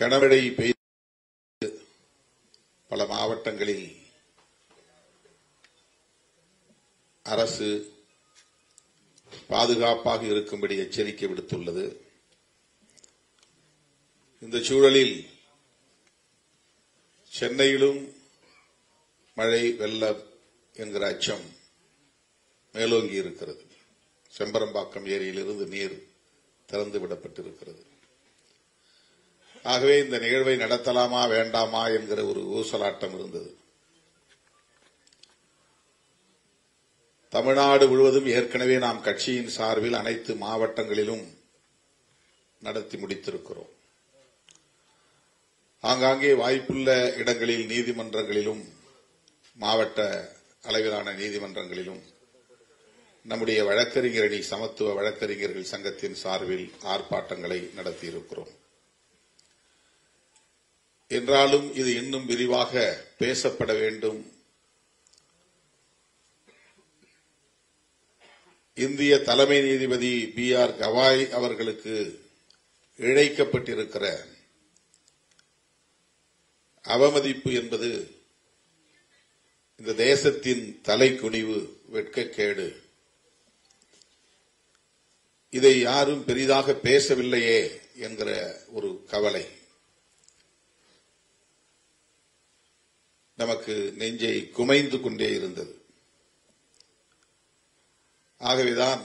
கனமழை பெய்து பல மாவட்டங்களில் அரசு பாதுகாப்பாக இருக்கும்படி எச்சரிக்கை விடுத்துள்ளது. இந்த சூழலில் சென்னையிலும் மழை வெள்ளம் என்கிற அச்சம் மேலோங்கி இருக்கிறது. செம்பரம்பாக்கம் ஏரியிலிருந்து நீர் திறந்துவிடப்பட்டிருக்கிறது. ஆகவே இந்த நிகழ்வை நடத்தலாமா வேண்டாமா என்கிற ஒரு ஊசலாட்டம் இருந்தது. தமிழ்நாடு முழுவதும் ஏற்கனவே நாம் கட்சியின் சார்பில் அனைத்து மாவட்டங்களிலும் நடத்தி முடித்திருக்கிறோம். ஆங்காங்கே வாய்ப்புள்ள இடங்களில் நீதிமன்றங்களிலும் மாவட்ட அளவிலான நீதிமன்றங்களிலும் நம்முடைய வழக்கறிஞர் அணி சமத்துவ வழக்கறிஞர்கள் சங்கத்தின் சார்பில் ஆர்ப்பாட்டங்களை நடத்தியிருக்கிறோம். என்றாலும் இது இன்னும் விரிவாக பேசப்பட வேண்டும். இந்திய தலைமை நீதிபதி B.R. கவாய் அவர்களுக்கு இழைக்கப்பட்டிருக்கிற அவமதிப்பு என்பது இந்த தேசத்தின் தலைக்குனிவு, வெட்கக்கேடு. இதை யாரும் பெரிதாக பேசவில்லையே என்கிற ஒரு கவலை நமக்கு நெஞ்சை குமைந்து கொண்டே இருந்தது. ஆகவேதான்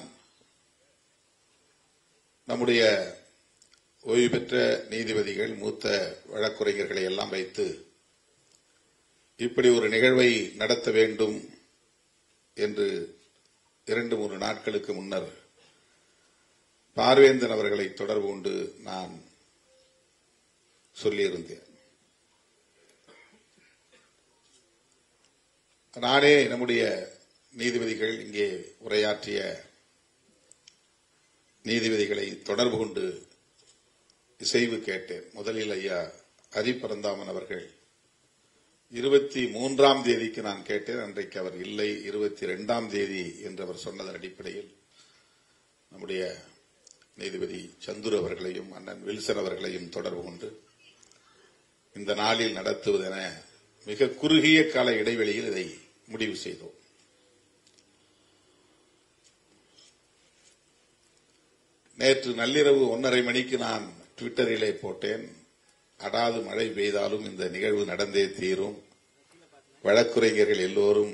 நம்முடைய ஓய்வு பெற்ற நீதிபதிகள், மூத்த வழக்குரைஞர்களை எல்லாம் வைத்து இப்படி ஒரு நிகழ்வை நடத்த வேண்டும் என்று 2-3 நாட்களுக்கு முன்னர் பார்வேந்தன் அவர்களை தொடர்பு கொண்டு நான் சொல்லியிருந்தேன். நானே நம்முடைய நீதிபதிகள், இங்கே உரையாற்றிய நீதிபதிகளை தொடர்பு கொண்டு இசைவு கேட்டேன். முதலில் ஐயா ஹரிபரந்தாமன் அவர்கள் 23ஆம் தேதிக்கு நான் கேட்டேன். அன்றைக்கு அவர் இல்லை, 22ஆம் தேதி என்று அவர் சொன்னதன் அடிப்படையில் நம்முடைய நீதிபதி சந்துரு அவர்களையும் அண்ணன் வில்சன் அவர்களையும் தொடர்பு கொண்டு இந்த நாளில் நடத்துவதென மிக குறுகிய கால இடைவெளியில் இதை முடிவு செய்தோம். நேற்று நள்ளிரவு 1:30 மணிக்கு நான் ட்விட்டரிலே போட்டேன், அடாது மழை பெய்தாலும் இந்த நிகழ்வு நடந்தே தீரும், வழக்குரைஞர்கள் எல்லோரும்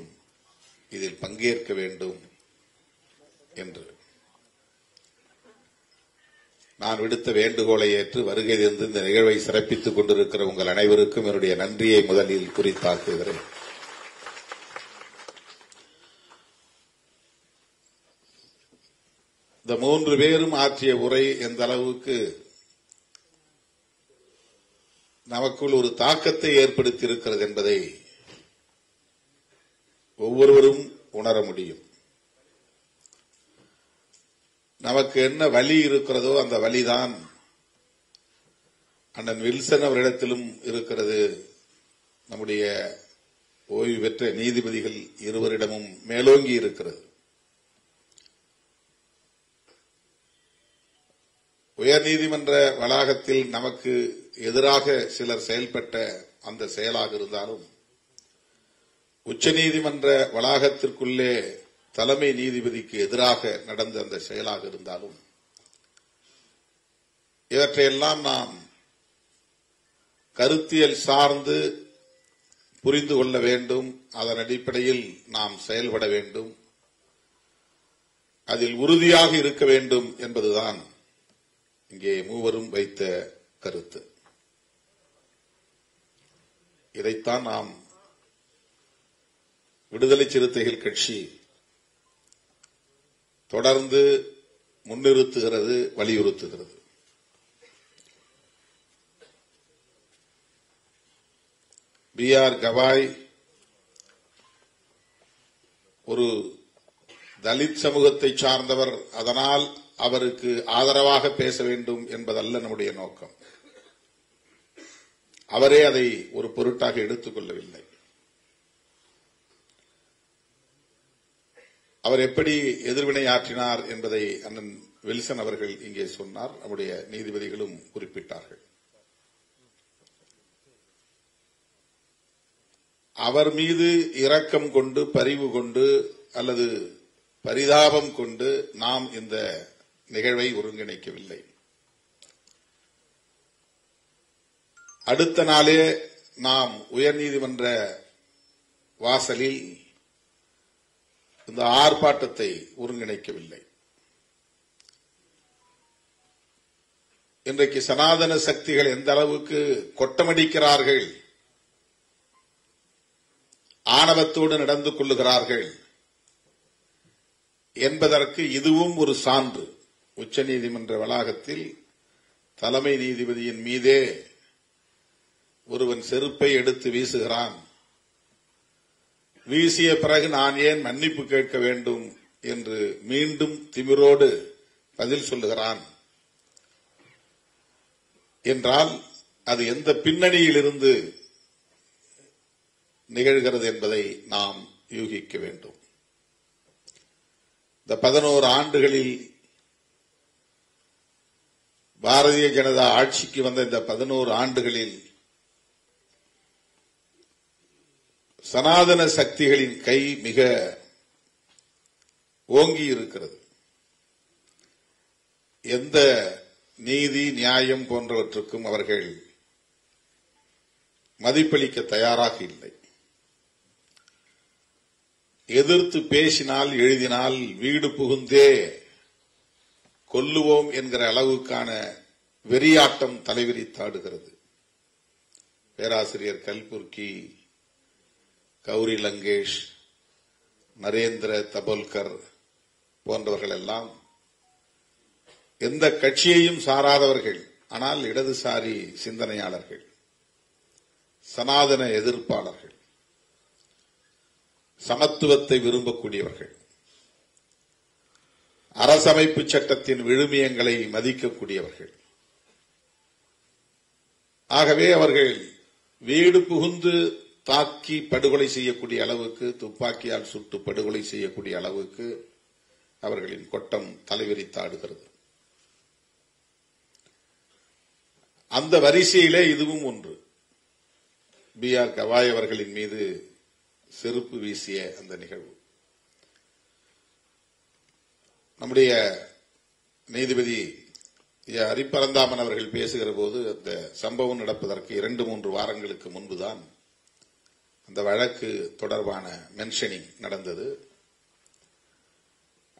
இதில் பங்கேற்க வேண்டும் என்று. நான் விடுத்த வேண்டுகோளை ஏற்று வருகை தந்து இந்த நிகழ்வை சிறப்பித்துக் கொண்டிருக்கிற உங்கள் அனைவருக்கும் என்னுடைய நன்றியை முதலில் குறித்தாக்குகிறேன். இந்த 3 பேரும் ஆற்றிய உரை எந்த அளவுக்கு நமக்குள் ஒரு தாக்கத்தை ஏற்படுத்தியிருக்கிறது என்பதை ஒவ்வொருவரும் உணர முடியும். நமக்கு என்ன வலி இருக்கிறதோ அந்த வலிதான் அண்ணன் வில்சன் அவரிடத்திலும் இருக்கிறது. நம்முடைய ஓய்வு பெற்ற நீதிபதிகள் இருவரிடமும் மேலோங்கி இருக்கிறது. உயர்நீதிமன்ற வளாகத்தில் நமக்கு எதிராக சிலர் செயல்பட்ட அந்த செயலாக இருந்தாலும், உச்சநீதிமன்ற வளாகத்திற்குள்ளே தலைமை நீதிபதிக்கு எதிராக நடந்த அந்த செயலாக இருந்தாலும், இவற்றையெல்லாம் நாம் கருத்தியல் சார்ந்து புரிந்து கொள்ள வேண்டும். அதன் அடிப்படையில் நாம் செயல்பட வேண்டும். அதில் உறுதியாக இருக்க வேண்டும் என்பதுதான் இங்கே மூவரும் வைத்த கருத்து. இதைத்தான் நாம் விடுதலை சிறுத்தைகள் கட்சி தொடர்ந்து முன்னிறுத்துகிறது, வலியுறுத்துகிறது. B.R. கவாய் ஒரு தலித் சமூகத்தை சார்ந்தவர், அதனால் அவருக்கு ஆதரவாக பேச வேண்டும் என்பதல்ல நம்முடைய நோக்கம். அவரே அதை ஒரு பொருட்டாக எடுத்துக் கொள்ளவில்லை. அவர் எப்படி எதிர்வினை ஆற்றினார் என்பதை அண்ணன் வில்சன் அவர்கள் இங்கே சொன்னார். நம்முடைய நீதிபதிகளும் குறிப்பிட்டார்கள். அவர் மீது இரக்கம் கொண்டு, பரிவு கொண்டு அல்லது பரிதாபம் கொண்டு நாம் இந்த நிகழ்வை ஒருங்கிணைக்கவில்லை. அடுத்த நாளே நாம் உயர்நீதிமன்ற வாசலில் இந்த ஆர்ப்பாட்டத்தை ஒருங்கிணைக்கவில்லை. இன்றைக்கு சனாதன சக்திகள் எந்த அளவுக்கு கொட்டமடிக்கிறார்கள், ஆணவத்தோடு நடந்து கொள்ளுகிறார்கள் என்பதற்கு இதுவும் ஒரு சான்று. உச்சநீதிமன்ற வளாகத்தில் தலைமை நீதிபதியின் மீதே ஒருவன் செருப்பை எடுத்து வீசுகிறான். வீசிய பிறகு நான் ஏன் மன்னிப்பு கேட்க வேண்டும் என்று மீண்டும் திமிரோடு பதில் சொல்லுகிறான் என்றால் அது எந்த பின்னணியிலிருந்து நிகழ்கிறது என்பதை நாம் யூகிக்க வேண்டும். இந்த 11 ஆண்டுகளில் பாரதிய ஜனதா ஆட்சிக்கு வந்த இந்த 11 ஆண்டுகளில் சனாதன சக்திகளின் கை மிக ஓங்கி இருக்கிறது. எந்த நீதி, நியாயம் போன்றவற்றுக்கும் அவர்கள் மதிப்பளிக்க தயாராக இல்லை. எதிர்த்து பேசினால், எழுதினால் வீடு புகுந்தே கொல்லுவோம் என்கிற அளவுக்கான வெறியாட்டம் தலைவிரித்தாடுகிறது. பேராசிரியர் கல்புர்கி, கௌரி லங்கேஷ், நரேந்திர தபோல்கர் போன்றவர்கள் எல்லாம் எந்த கட்சியையும் சாராதவர்கள், ஆனால் இடதுசாரி சிந்தனையாளர்கள், சனாதன எதிர்ப்பாளர்கள், சமத்துவத்தை விரும்பக்கூடியவர்கள், அரசமைப்பு சட்டத்தின் விழுமியங்களை மதிக்கக்கூடியவர்கள். ஆகவே அவர்கள் வீடு புகுந்து தாக்கி படுகொலை செய்யக்கூடிய அளவுக்கு, துப்பாக்கியால் சுட்டு படுகொலை செய்யக்கூடிய அளவுக்கு அவர்களின் கொட்டம் தலைவிரித்தாடுகிறது. அந்த வரிசையிலே இதுவும் ஒன்று. B.R. கவாய் அவர்களின் மீது செருப்பு வீசிய அந்த நிகழ்வு. நம்முடைய நீதிபதி ஹரிபரந்தாமன் அவர்கள் பேசுகிற போது அந்த சம்பவம் நடப்பதற்கு 2-3 வாரங்களுக்கு முன்புதான் அந்த வழக்கு தொடர்பான மென்ஷனிங் நடந்தது.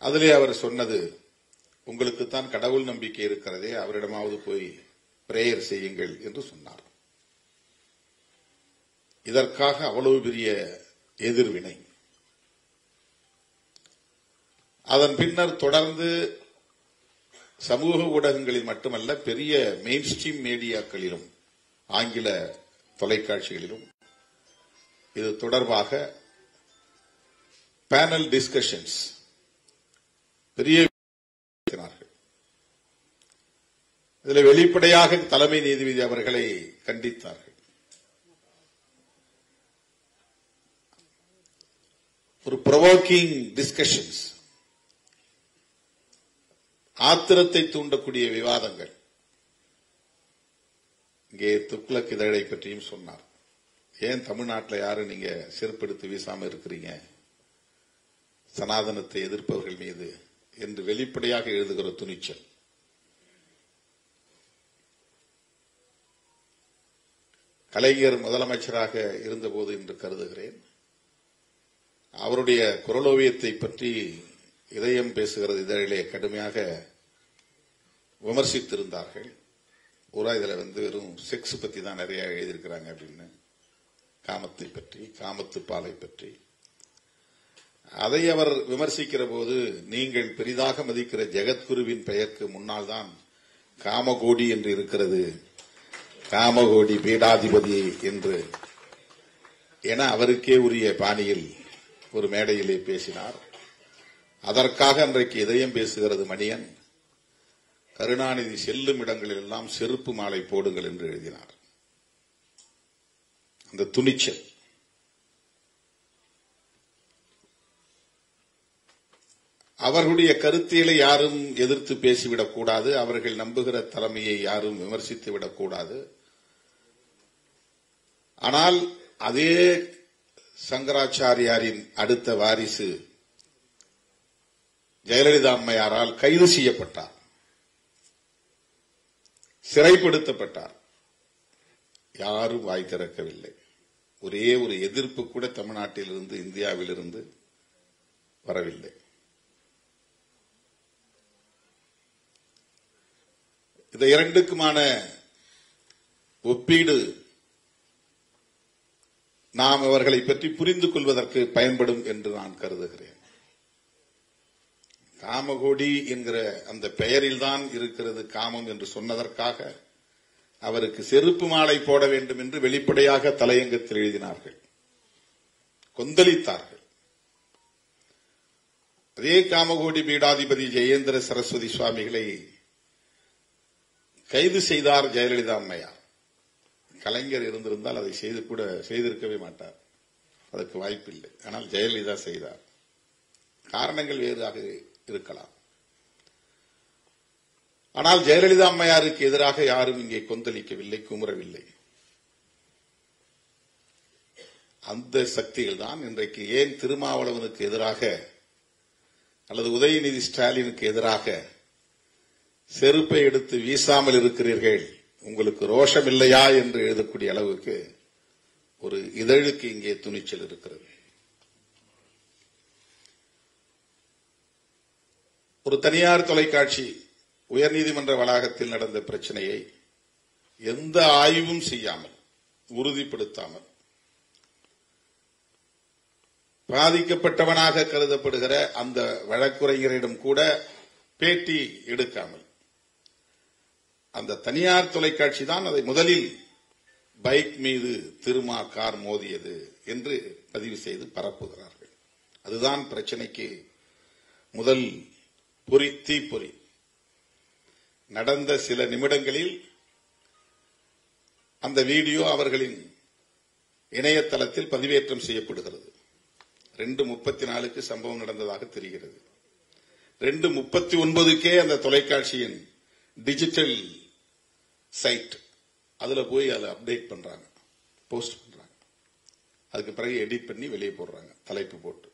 அதிலே அவர் சொன்னது, உங்களுக்குத்தான் கடவுள் நம்பிக்கை இருக்கிறதே, அவரிடமாவது போய் பிரேயர் செய்யுங்கள் என்று சொன்னார். இதற்காக அவ்வளவு பெரிய எதிர்வினை. அதன் பின்னர் தொடர்ந்து சமூக ஊடகங்களில் மட்டுமல்ல, பெரிய மெயின் ஸ்ட்ரீம் மீடியாக்களிலும், ஆங்கில தொலைக்காட்சிகளிலும் இது தொடர்பாக பேனல் டிஸ்கஷன்ஸ் பெரிய இதில் வெளிப்படையாக தலைமை நீதிபதி அவர்களை கண்டித்தார்கள். ஒரு ப்ரொவோக்கிங் டிஸ்கஷன்ஸ், ஆத்திரத்தை தூண்டக்கூடிய விவாதங்கள். இங்கே துக்ளக் இதழை பற்றியும் சொன்னார். ஏன் தமிழ்நாட்டில் யாரும் நீங்க செருப்படுத்தி வீசாம இருக்கிறீங்க சனாதனத்தை எதிர்ப்பவர்கள் மீது என்று வெளிப்படையாக எழுதுகிற துணிச்சல். கலைஞர் முதலமைச்சராக இருந்தபோது என்று கருதுகிறேன், அவருடைய குரலோவியத்தை பற்றி இதயம் பேசுகிறது இதழிலே கடுமையாக விமர்சித்திருந்தார்கள். பூரா இதுல வெறும் செக்ஸ் பத்தி தான் நிறைய எழுதியிருக்கிறாங்க அப்படின்னு, காமத்தை பற்றி, காமத்து பாலை பற்றி. அதை அவர் விமர்சிக்கிற போது, நீங்கள் பெரிதாக மதிக்கிற ஜெகத்குருவின் பெயருக்கு முன்னால் தான் காமகோடி என்று இருக்கிறது, காமகோடி பீடாதிபதி என்று என அவருக்கே உரிய பாணியில் ஒரு மேடையிலே பேசினார். அதற்காக அன்றைக்கு இதயம் பேசுகிறது மணியன், கருணாநிதி செல்லும் இடங்களில் எல்லாம் செருப்பு மாலை போடுங்கள் என்று எழுதினார். அந்த துணிச்சல். அவர்களுடைய கருத்தியலை யாரும் எதிர்த்து பேசிவிடக் கூடாது, அவர்கள் நம்புகிற தலைமையை யாரும் விமர்சித்து விடக்கூடாது. ஆனால் அதே சங்கராச்சாரியாரின் அடுத்த வாரிசு ஜெயலலிதா அம்மையாரால் கைது செய்யப்பட்டார், சிறைப்படுத்தப்பட்டார். யாரும் வாய் திறக்கவில்லை. ஒரே ஒரு எதிர்ப்பு கூட தமிழ்நாட்டிலிருந்து, இந்தியாவிலிருந்து வரவில்லை. இந்த இரண்டுக்குமான ஒப்பீடு நாம் அவர்களை பற்றி புரிந்து கொள்வதற்கு பயன்படும் என்று நான் கருதுகிறேன். காமகோடி என்கிற அந்த பெயரில்தான் இருக்கிறது காமம் என்று சொன்னதற்காக அவருக்கு செருப்பு மாலை போட வேண்டும் என்று வெளிப்படையாக தலையங்கத்தில் எழுதினார்கள், கொந்தளித்தார்கள். அதே காமகோடி பீடாதிபதி ஜெயேந்திர சரஸ்வதி சுவாமிகளை கைது செய்தார் ஜெயலலிதா அம்மையார். கலைஞர் இருந்திருந்தால் அதை செய்திருக்கவே மாட்டார், அதற்கு வாய்ப்பில்லை. ஆனால் ஜெயலலிதா செய்தார். காரணங்கள் வேறாக இருக்கலாம். ஆனால் ஜெயலலிதா அம்மையாருக்கு எதிராக யாரும் இங்கே கொந்தளிக்கவில்லை, குமுறவில்லை. அந்த சக்திகள் தான் இன்றைக்கு ஏன் திருமாவளவனுக்கு எதிராக அல்லது உதயநிதி ஸ்டாலினுக்கு எதிராக செருப்பை எடுத்து வீசாமல் இருக்கிறீர்கள், உங்களுக்கு ரோஷம் இல்லையா என்று எழுதக்கூடிய அளவுக்கு ஒரு இதழுக்கு இங்கே துணிச்சல் இருக்கிறது. ஒரு தனியார் தொலைக்காட்சி உயர்நீதிமன்ற வளாகத்தில் நடந்த பிரச்சனையை எந்த ஆய்வும் செய்யாமல், உறுதிப்படுத்தாமல், பாதிக்கப்பட்டவனாக கருதப்படுகிற அந்த வழக்குரைஞரிடம் கூட பேட்டி எடுக்காமல், அந்த தனியார் தொலைக்காட்சி தான் அதை முதலில் பைக் மீது திருமா கார் மோதியது என்று பதிவு செய்து பரப்புகிறார்கள். அதுதான் பிரச்சனைக்கு முதல் பொறி, தீப்பொறி. நடந்த சில நிமிடங்களில் அந்த வீடியோ அவர்களின் இணையதளத்தில் பதிவேற்றம் செய்யப்படுகிறது. 2:34க்கு சம்பவம் நடந்ததாக தெரிகிறது. 2:39க்கே அந்த தொலைக்காட்சியின் டிஜிட்டல் சைட் அதுல போய் அதை அப்டேட் பண்றாங்க, போஸ்ட் பண்றாங்க. அதுக்கு பிறகு எடிட் பண்ணி வெளியே போடுறாங்க, தலைப்பு போட்டு.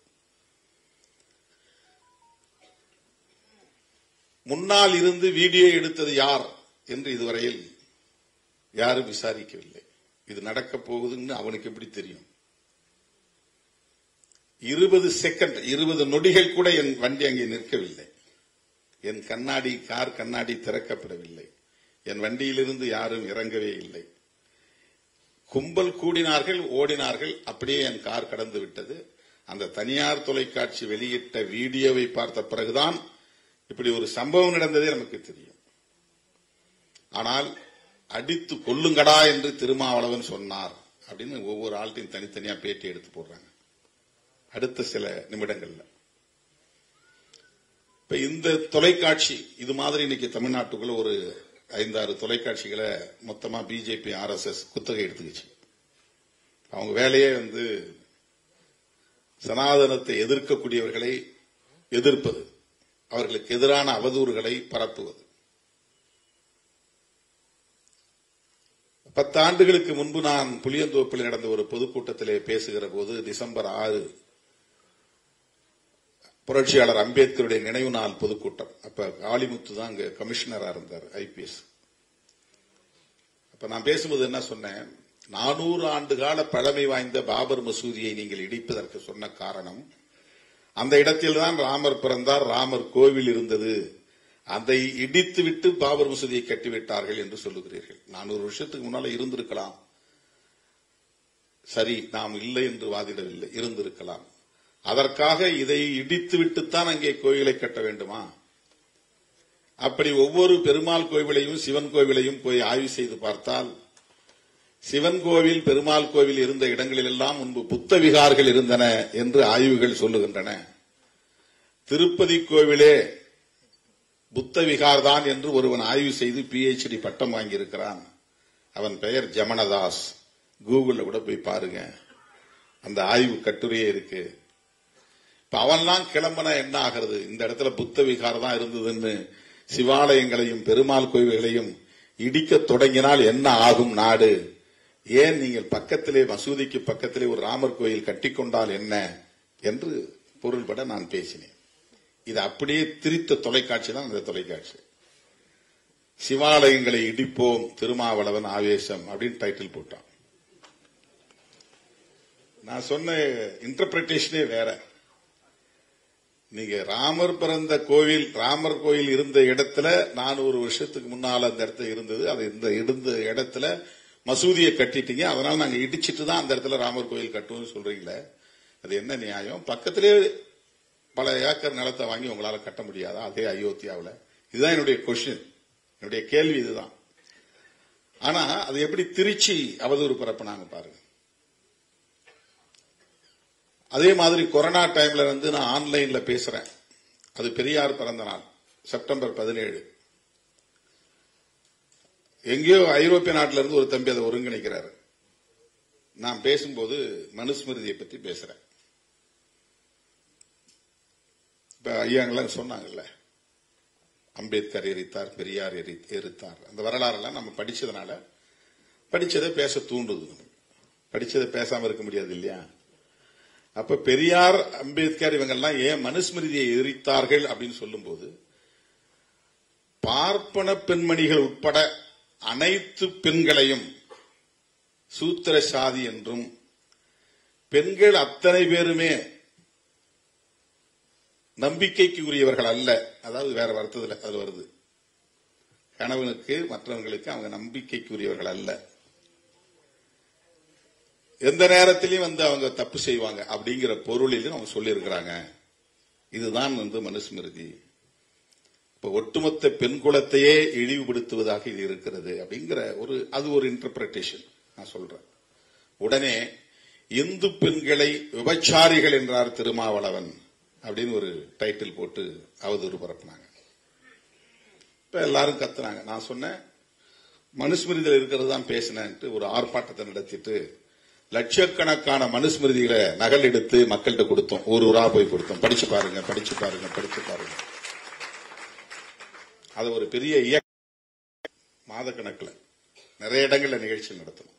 முன்னால் இருந்து வீடியோ எடுத்தது யார் என்று இதுவரையில் யாரும் விசாரிக்கவில்லை. இது நடக்கப் போகுதுன்னு அவனுக்கு எப்படி தெரியும்? 20 செகண்ட், 20 நொடிகள் கூட என் வண்டி அங்கே நிற்கவில்லை. என் கார் கண்ணாடி திறக்கப்படவில்லை. என் வண்டியிலிருந்து யாரும் இறங்கவே இல்லை. கும்பல் கூடினார்கள், ஓடினார்கள். அப்படியே என் கார் கடந்து விட்டது. அந்த தனியார் தொலைக்காட்சி வெளியிட்ட வீடியோவை பார்த்த பிறகுதான் இப்படி ஒரு சம்பவம் நடந்ததே நமக்கு தெரியும். ஆனால் அடித்து கொல்லுங்கடா என்று திருமாவளவன் சொன்னார் அப்படின்னு ஒவ்வொரு ஆள்கிட்டையும் தனித்தனியா பேட்டி எடுத்து போடுறாங்க அடுத்த சில நிமிடங்கள்ல. இப்ப இந்த தொலைக்காட்சி இது மாதிரி இன்னைக்கு தமிழ்நாட்டுக்குள்ள ஒரு 5-6 தொலைக்காட்சிகளை மொத்தமா பிஜேபி, RSS குத்தகை எடுத்துக்கிச்சு. அவங்க வேலையே சனாதனத்தை எதிர்க்கக்கூடியவர்களை எதிர்ப்பது, அவர்களுக்கு எதிரான அவதூறுகளை பரப்புவது. 10 ஆண்டுகளுக்கு முன்பு நான் புளியந்தோப்பில் நடந்த ஒரு பொதுக்கூட்டத்திலே பேசுகிற போது, டிசம்பர் 6 புரட்சியாளர் அம்பேத்கருடைய நினைவு நாள் பொதுக்கூட்டம். அப்ப காளிமுத்து தான் அங்க கமிஷனரா இருந்தார், IPS. அப்ப நான் பேசும்போது என்ன சொன்னேன், 400 ஆண்டு கால பழமை வாய்ந்த பாபர் மசூதியை நீங்கள் இடிப்பதற்கு சொன்ன காரணம், அந்த இடத்தில்தான் ராமர் பிறந்தார், ராமர் கோவில் இருந்தது, அதை இடித்துவிட்டு பாபர் மசூதியை கட்டிவிட்டார்கள் என்று சொல்லுகிறீர்கள். 400 வருஷத்துக்கு முன்னால இருந்திருக்கலாம், சரி, நாம் இல்லை என்று வாதிடவில்லை, இருந்திருக்கலாம். அதற்காக இதை இடித்துவிட்டுத்தான் அங்கே கோயிலை கட்ட வேண்டுமா? அப்படி ஒவ்வொரு பெருமாள் கோவிலையும் சிவன் கோவிலையும் போய் ஆய்வு செய்து பார்த்தால், சிவன் கோவில், பெருமாள் கோவில் இருந்த இடங்களிலெல்லாம் முன்பு புத்த விகார்கள் இருந்தன என்று ஆய்வுகள் சொல்லுகின்றன. திருப்பதி கோவிலே புத்த விகார் தான் என்று ஒருவன் ஆய்வு செய்து PhD பட்டம் வாங்கியிருக்கிறான். அவன் பெயர் ஜமனதாஸ். கூகுள்ல கூட போய் பாருங்க, அந்த ஆய்வு கட்டுரையே இருக்கு. இப்ப அவன்லாம் கிளம்புனா என்ன ஆகிறது? இந்த இடத்துல புத்த விகார் தான் இருந்ததுன்னு சிவாலயங்களையும் பெருமாள் கோவில்களையும் இடிக்க தொடங்கினால் என்ன ஆகும் நாடு? ஏன் நீங்கள் பக்கத்திலே மசூதிக்கு பக்கத்திலே ஒரு ராமர் கோயில் கட்டிக்கொண்டால் என்ன என்று பொருள்பட நான் பேசினேன். இது அப்படியே திரித்த தொலைக்காட்சி தான் அந்த தொலைக்காட்சி. சிவாலயங்களை இடிப்போம் திருமாவளவன் ஆவேசம் அப்படின்னு டைட்டில் போட்டான். நான் சொன்ன இன்டர்பிரேஷனே வேற. நீங்க ராமர் பிறந்த கோவில், ராமர் கோயில் இருந்த இடத்துல 400 வருஷத்துக்கு முன்னால அந்த இடத்துல இருந்தது. அது இருந்த இடத்துல மசூதியை கட்டிட்டீங்க, அதனால நாங்க இடிச்சிட்டு தான் அந்த இடத்துல ராமர் கோயில் கட்டுவோம் சொல்றீங்களே, அது என்ன நியாயம்? பக்கத்திலே பல ஏக்கர் நிலத்தை வாங்கி உங்களால கட்ட முடியாதா அதே அயோத்தியாவில்? இதுதான் என்னுடைய கொஸ்டின், என்னுடைய கேள்வி இதுதான். ஆனா அது எப்படி திருச்சி அவதூறு பரப்புனாங்க பாருங்க. அதே மாதிரி கொரோனா டைம்ல நான் ஆன்லைன்ல பேசுறேன். அது பெரியார் பிறந்த நாள் செப்டம்பர் 17. எங்கேயோ ஐரோப்பிய நாட்டில இருந்து ஒரு தம்பி அதை ஒருங்கிணைக்கிறாரு. நான் பேசும்போது மனுஸ்மிருதியை பத்தி பேசுறேன். இப்ப ஐயாங்கெல்லாம் சொன்னாங்கல்ல, அம்பேத்கர் எரித்தார், பெரியார் எரித்தார், அந்த வரலாறெல்லாம் நம்ம படிச்சதுனால படிச்சதை பேச தூண்டுது. படிச்சதை பேசாம இருக்க முடியாது இல்லையா? அப்ப பெரியார், அம்பேத்கர் இவங்கெல்லாம் ஏன் மனுஸ்மிருதியை எரித்தார்கள் அப்படின்னு சொல்லும் போது, பார்ப்பன பெண்மணிகள் உட்பட அனைத்து பெண்களையும் சூத்திர சாதி என்றும், பெண்கள் அத்தனை பேருமே நம்பிக்கைக்கு உரியவர்கள் அல்ல, அதாவது வேற வருத்தத்தில் அது வருது, கணவனுக்கு மற்றவங்களுக்கு அவங்க நம்பிக்கைக்கு உரியவர்கள் அல்ல, எந்த நேரத்திலையும் அவங்க தப்பு செய்வாங்க அப்படிங்கிற பொருளிலும் அவங்க சொல்லியிருக்கிறாங்க. இதுதான் மனுஸ்மிருதி. இப்ப ஒட்டுமொத்த பெண் குலத்தையே இழிவுபடுத்துவதாக இது இருக்கிறது அப்படிங்கிற அது ஒரு இன்டர்பிரேஷன் நான் சொல்றேன். உடனே இந்து பெண்களை விபச்சாரிகள் என்றார் திருமாவளவன் அப்படின்னு ஒரு டைட்டில் போட்டு அவதூறு பரப்புனாங்க. இப்ப எல்லாரும் கத்துனாங்க. நான் சொன்னேன் மனுஸ்மிருதியில் இருக்கிறது தான் பேசினேன்ட்டு ஒரு ஆர்ப்பாட்டத்தை நடத்திட்டு லட்சக்கணக்கான மனுஸ்மிருதிகளை நகல் எடுத்து மக்கள்கிட்ட கொடுத்தோம். ஒரு ஊரா போய் கொடுத்தோம். படிச்சு பாருங்க, படிச்சு பாருங்க, படிச்சு பாருங்க. அது ஒரு பெரிய மாத கணக்கில் நிறைய இடங்கள்ல நிகழ்ச்சி நடத்தணும்.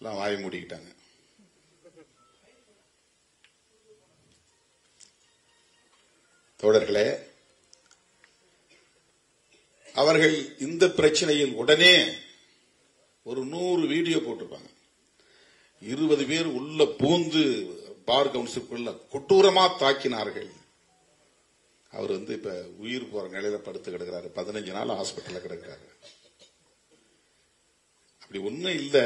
எல்லாம் வாய் மூடிக்கிட்டாங்க. தோழர்களே, அவர்கள் இந்த பிரச்சனையில் உடனே ஒரு 100 வீடியோ போட்டிருப்பாங்க. 20 பேர் உள்ள பூந்து பார் கவுன்சிலுக்குள்ள கொடூரமா தாக்கினார்கள். அவர் இப்ப உயிர் போற நிலையில படுத்து கிடக்கிறாரு. 15 நாள் ஹாஸ்பிட்டல்ல கிடக்கிறாரு. அப்படி ஒண்ணும் இல்ல,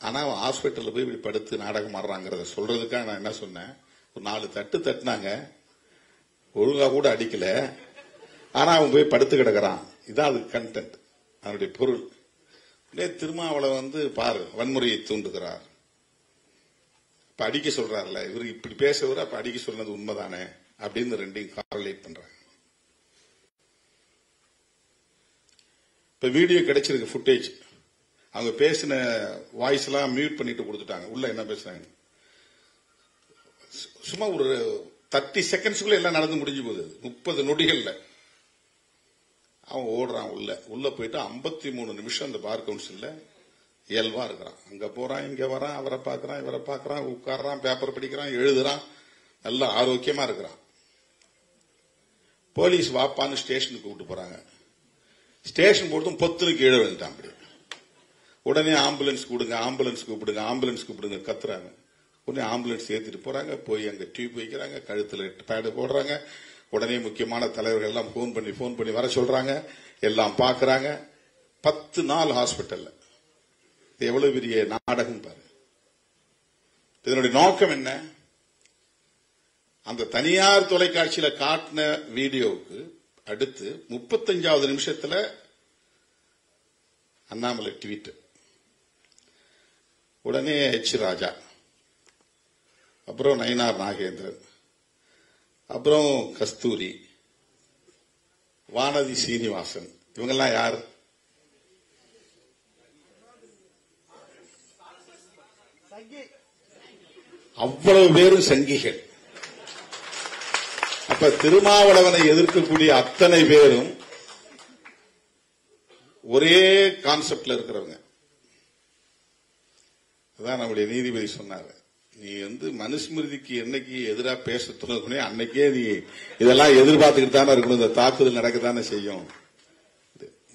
ஆனா ஹாஸ்பிட்டல்ல போய் இப்படி படுத்து நாடகம் ஆடுறாங்கிறத சொல்றதுக்காக நான் என்ன சொன்னேன், ஒரு 4 தட்டு தட்டினாங்க, ஒழுங்கா கூட அடிக்கல, ஆனா அவன் போய் படுத்து கிடக்கிறான். இதான் அது கண்டென்ட், அதனுடைய பொருள். திருமாவளவன் பாரு வன்முறையை தூண்டுகிறார், இப்ப அடிக்க சொல்றாருல, இவரு இப்படி பேசுவார், அப்ப அடிக்க சொன்னது உண்மைதானே அப்படின்னு ரெண்டையும் காரலேட் பண்றாங்க. இப்ப வீடியோ கிடைச்சிருக்கு, ஃபுட்டேஜ். அவங்க பேசின வாய்ஸ் எல்லாம் மியூட் பண்ணிட்டு கொடுத்துட்டாங்க. உள்ள என்ன பேசுறாங்க சும்மா ஒரு 30 செகண்ட்ஸ்க்குள்ள எல்லாம் நடந்து முடிஞ்சு போகுது. 30 நொடிகள்ல அவன் ஓடுறான். உள்ள போயிட்டு 53 நிமிஷம் அந்த பார் கவுன்சில்ல இயல்பா இருக்கிறான். அங்க போறான், இங்க வரான், அவரை பாக்குறான், இவரை பாக்குறான், உட்கார்றான், பேப்பர் படிக்கிறான், எழுதுறான், நல்லா ஆரோக்கியமா இருக்கிறான். போலீஸ் வாப்பான்னு ஸ்டேஷனுக்கு கூப்பிட்டு போறாங்க. ஸ்டேஷன் போட்டும் பொத்துன்னு கீழே விழுந்துட்டான். அப்படி உடனே ஆம்புலன்ஸ் கூடுங்க, ஆம்புலன்ஸ் கூப்பிடுங்க, ஆம்புலன்ஸ் கூப்பிடுங்க கத்துறாங்க. உடனே ஆம்புலன்ஸ் ஏத்திட்டு போறாங்க. போய் அங்க டியூப் வைக்கிறாங்க, கழுத்துல பேடு போடுறாங்க. உடனே முக்கியமான தலைவர்கள் எல்லாம் போன் பண்ணி வர சொல்றாங்க. எல்லாம் பாக்குறாங்க. 10 நாள் ஹாஸ்பிட்டல்ல. எவ்வளவு பெரிய நாடகம் பாரு. இதனுடைய நோக்கம் என்ன? அந்த தனியார் தொலைக்காட்சியில காட்டின வீடியோவுக்கு அடுத்து 35வது நிமிஷத்துல அண்ணாமலை ட்வீட். உடனே எச் ராஜா, அப்புறம் நயினார் நாகேந்திரன், அப்புறம் கஸ்தூரி, வானதி சீனிவாசன், இவங்கெல்லாம் யார்? அவ்வளவு பேரும் சங்கிகள். அப்ப திருமாவளவனை எதிர்க்கக்கூடிய அத்தனை பேரும் ஒரே கான்செப்ட்ல இருக்கிறவங்க. அதான் நம்முடைய நீதிபதி சொன்னாரு, நீ மனுஸ்மிருதிக்கு என்னைக்கு எதிராக பேச துணை அன்னைக்கே நீ இதெல்லாம் எதிர்பார்த்துக்கிட்டு தானே இருக்கணும், இந்த தாக்குதல் நடக்கத்தானே செய்யும்.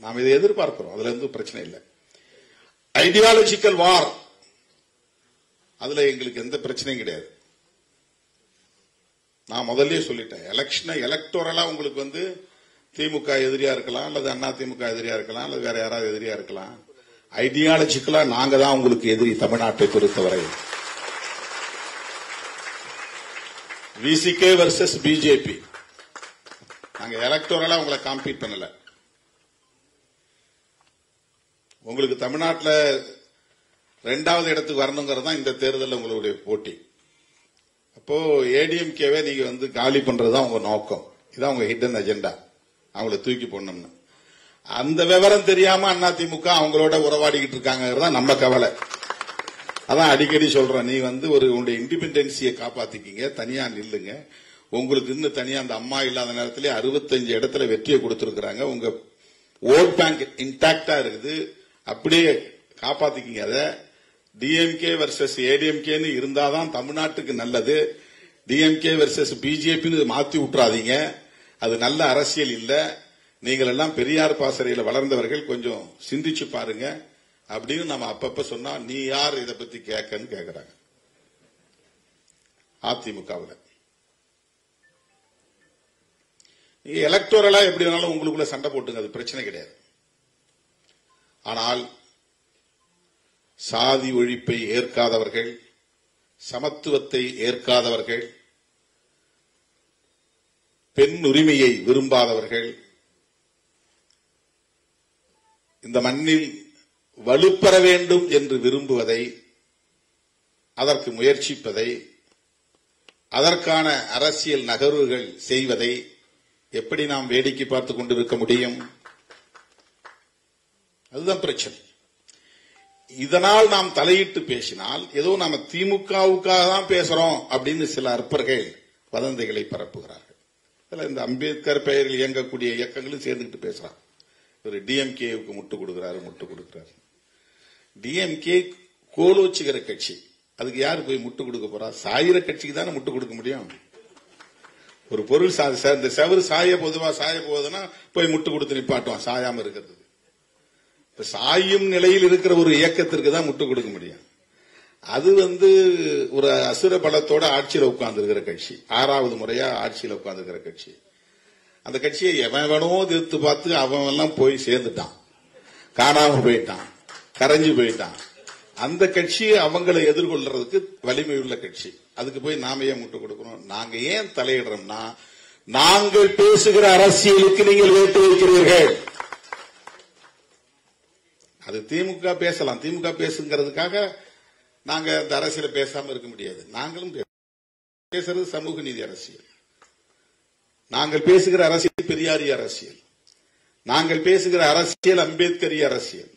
நாம் இதை எதிர்பார்க்கிறோம், அதுல பிரச்சனை இல்லை. ஐடியாலஜிக்கல் வார், அதுல எங்களுக்கு எந்த பிரச்சனையும் கிடையாது. நான் முதல்லயே சொல்லிட்டேன், எலக்டோரலா உங்களுக்கு திமுக எதிரியா இருக்கலாம், அல்லது அண்ணா திமுக எதிரியா இருக்கலாம், அல்லது வேற யாராவது எதிரியா இருக்கலாம். ஐடியாலஜிக்கலா நாங்க தான் உங்களுக்கு எதிரி. தமிழ்நாட்டை பொறுத்தவரை விசிகே வர்சஸ் பிஜேபி, நாங்க எலக்டோரலா உங்களை காம்பீட் பண்ணல. உங்களுக்கு தமிழ்நாட்டில் 2வது இடத்துக்கு வரணுங்கிறது தான் இந்த தேர்தலில் உங்களுடைய போட்டி. அப்போ ஏடிஎம்கேவே நீங்க காலி பண்றதுதான் உங்க நோக்கம். இதான் உங்க ஹிடன் அஜெண்டா, அவங்களை தூக்கி போடணும்னு. அந்த விவரம் தெரியாம அதிமுக அவங்களோட உறவாடிக்கிட்டு இருக்காங்க நம்ம கவலை. அதான் அடிக்கடி சொல்றேன், நீ உங்களுடைய இண்டிபெண்டன்சியை காப்பாத்திக்கிங்க, தனியா நில்லுங்க. உங்களுக்கு இன்னும் தனியா அந்த அம்மா இல்லாத நேரத்திலே 65 இடத்துல வெற்றியை கொடுத்திருக்கிறாங்க. உங்க ஓட் பேங்க் இன்டாக்டா இருக்குது, அப்படியே காப்பாத்திக்கிங்க. அதை டிஎம்கே வர்சஸ் ஏடிஎம்கேன்னு இருந்தாதான் தமிழ்நாட்டுக்கு நல்லது. டிஎம்கே வர்சஸ் பிஜேபின்னு மாத்தி விட்டுறாதீங்க, அது நல்ல அரசியல் இல்ல. நீங்கள் எல்லாம் பெரியார் பாசறையில வளர்ந்தவர்கள், கொஞ்சம் சிந்திச்சு பாருங்க அப்படின்னு நம்ம அப்பப்ப சொன்னா, நீ யார் இதை பத்தி கேட்கன்னு கேட்கிறாங்க. அதிமுகவில் நீங்க எலக்டோரலா எப்படி வேணாலும் உங்களுக்குள்ள சண்டை போட்டுங்க, அது பிரச்சனை கிடையாது. ஆனால் சாதி ஒழிப்பை ஏற்காதவர்கள், சமத்துவத்தை ஏற்காதவர்கள், பெண் உரிமையை விரும்பாதவர்கள், இந்த மண்ணில் வலுப்பெற வேண்டும் என்று விரும்புவதை, அதற்கு முயற்சிப்பதை, அதற்கான அரசியல் நகர்வுகள் செய்வதை எப்படி நாம் வேடிக்கை பார்த்துக் கொண்டிருக்க முடியும்? அதுதான் பிரச்சனை. இதனால் நாம் தலையிட்டு பேசினால் ஏதோ நாம திமுகவுக்காக தான் பேசுறோம் அப்படின்னு சில அற்பர்கள் வதந்திகளை பரப்புகிறார்கள். இந்த அம்பேத்கர் பெயரில் இயங்கக்கூடிய இயக்கங்களும் சேர்ந்துட்டு பேசுறாங்க. ஒரு டிஎம்கேவுக்கு முட்டு கொடுக்கிறாரு. டிஎம்கே கோலோச்சுகிற கட்சி, அதுக்கு யாரு போய் முட்டு கொடுக்க போறா? சாயிர கட்சிக்கு தானே முட்டு கொடுக்க முடியும். ஒரு பொருள் இந்த செவரு பொதுவா சாய போகுதுன்னா போய் முட்டு கொடுத்து நிப்பாட்டுவான், சாயாம இருக்கிறது. சாயும் நிலையில் இருக்கிற ஒரு இயக்கத்திற்கு தான் முட்டு கொடுக்க முடியும். அது ஒரு அசுர பலத்தோட ஆட்சியில் உட்கார்ந்து இருக்கிற கட்சி, 6வது முறையா ஆட்சியில் உட்கார்ந்து இருக்கிற கட்சி. அந்த கட்சியை எவன் வேணுமோ தீர்த்து பார்த்து அவன் எல்லாம் போய் சேர்ந்துட்டான், காணாம போயிட்டான், கரைஞ்சு போயிட்டான். அந்த கட்சி அவங்களை எதிர்கொள்றதுக்கு வலிமை உள்ள கட்சி. அதுக்கு போய் நாம ஏன் முட்டு கொடுக்கணும்? நாங்க ஏன் தலையிடுறோம்னா, நாங்கள் பேசுகிற அரசியலுக்கு நீங்கள் வேட்டு வைக்கிறீர்கள். அது திமுக பேசலாம், திமுக பேசுங்கிறதுக்காக நாங்க இந்த அரசியல பேசாம இருக்க முடியாது. நாங்களும் பேசுறது சமூக நீதி அரசியல். நாங்கள் பேசுகிற அரசியல் பெரியாரிய அரசியல். நாங்கள் பேசுகிற அரசியல் அம்பேத்கரிய அரசியல்.